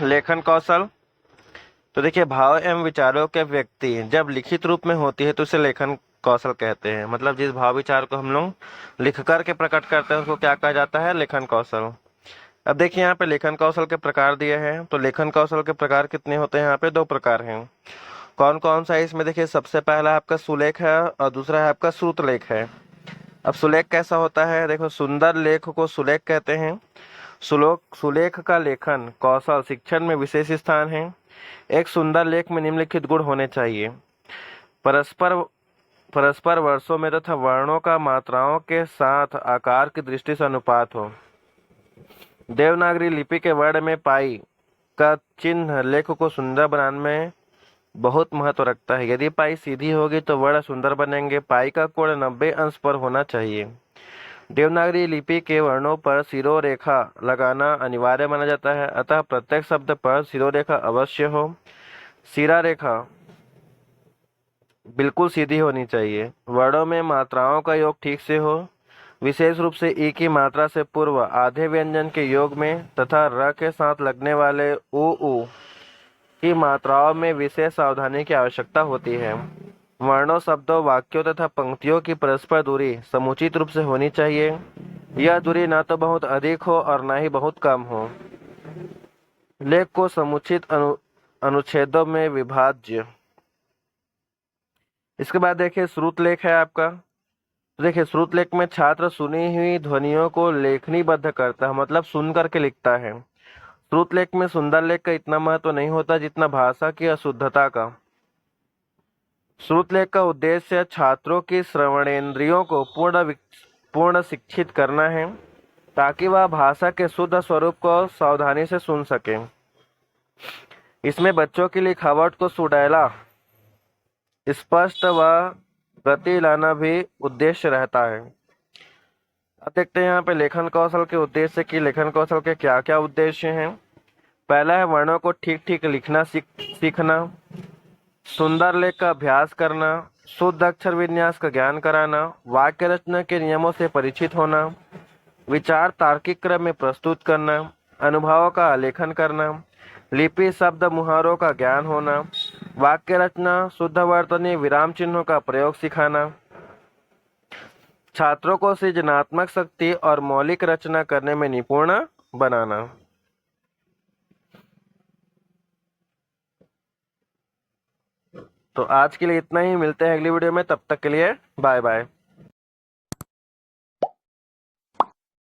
लेखन कौशल। तो देखिए, भाव एवं विचारों के व्यक्ति जब लिखित रूप में होती है तो उसे लेखन कौशल कहते हैं। मतलब जिस भाव विचार को हम लोग लिख कर के प्रकट करते हैं उसको क्या कहा जाता है? लेखन कौशल। अब देखिए, यहाँ पे लेखन कौशल के प्रकार दिए हैं। तो लेखन कौशल के प्रकार कितने होते हैं? यहाँ पे 2 प्रकार हैं। कौन कौन सा है इसमें? देखिए, सबसे पहला आपका सुलेख है और दूसरा है आपका श्रुत लेख है। अब सुलेख कैसा होता है? देखो, सुंदर लेख को सुलेख कहते हैं। सुलेख का लेखन कौशल शिक्षण में विशेष स्थान है। एक सुंदर लेख में निम्नलिखित गुण होने चाहिए: परस्पर परस्पर वर्षों में तथा वर्णों का मात्राओं के साथ आकार की दृष्टि से अनुपात हो। देवनागरी लिपि के वर्ण में पाई का चिन्ह लेख को सुंदर बनाने में बहुत महत्व रखता है। यदि पाई सीधी होगी तो वर्ण सुंदर बनेंगे। पाई का कोण 90 अंश पर होना चाहिए। देवनागरी लिपि के वर्णों पर सिरोरेखा लगाना अनिवार्य माना जाता है, अतः प्रत्येक शब्द पर सिरोरेखा अवश्य हो। सिरा रेखा बिल्कुल सीधी होनी चाहिए। वर्णों में मात्राओं का योग ठीक से हो, विशेष रूप से ई की मात्रा से पूर्व आधे व्यंजन के योग में तथा र के साथ लगने वाले उ की मात्राओं में विशेष सावधानी की आवश्यकता होती है। वर्णों, शब्दों, वाक्यों तथा पंक्तियों की परस्पर दूरी समुचित रूप से होनी चाहिए। यह दूरी न तो बहुत अधिक हो और न ही बहुत कम हो। लेख को समुचित अनुच्छेदों में विभाज्य। इसके बाद देखिए, श्रुत लेख है आपका। तो देखिए, श्रुत लेख में छात्र सुनी हुई ध्वनियों को लेखनीबद्ध करता है, मतलब सुन करके लिखता है। श्रुत लेख में सुंदर लेख का इतना महत्व नहीं होता जितना भाषा की अशुद्धता का। श्रुत लेख का उद्देश्य छात्रों की श्रवणेंद्रियों को पूर्ण शिक्षित करना है, ताकि वह भाषा के शुद्ध स्वरूप को सावधानी से सुन सके। इसमें बच्चों की लिखावट को सुडैला, स्पष्ट व गति लाना भी उद्देश्य रहता है। अब देखते हैं यहाँ पे लेखन कौशल के उद्देश्य की लेखन कौशल के क्या क्या उद्देश्य हैं। पहला है वर्णों को ठीक ठीक लिखना सीखना, सुंदर लेख का अभ्यास करना, शुद्ध अक्षर विन्यास का ज्ञान कराना, वाक्य रचना के नियमों से परिचित होना, विचार तार्किक क्रम में प्रस्तुत करना, अनुभवों का आलेखन करना, लिपि शब्द मुहावरों का ज्ञान होना, वाक्य रचना, शुद्ध वर्तनी, विराम चिन्हों का प्रयोग सिखाना, छात्रों को सृजनात्मक शक्ति और मौलिक रचना करने में निपुण बनाना। तो आज के लिए इतना ही, मिलते हैं अगली वीडियो में, तब तक के लिए बाय बाय।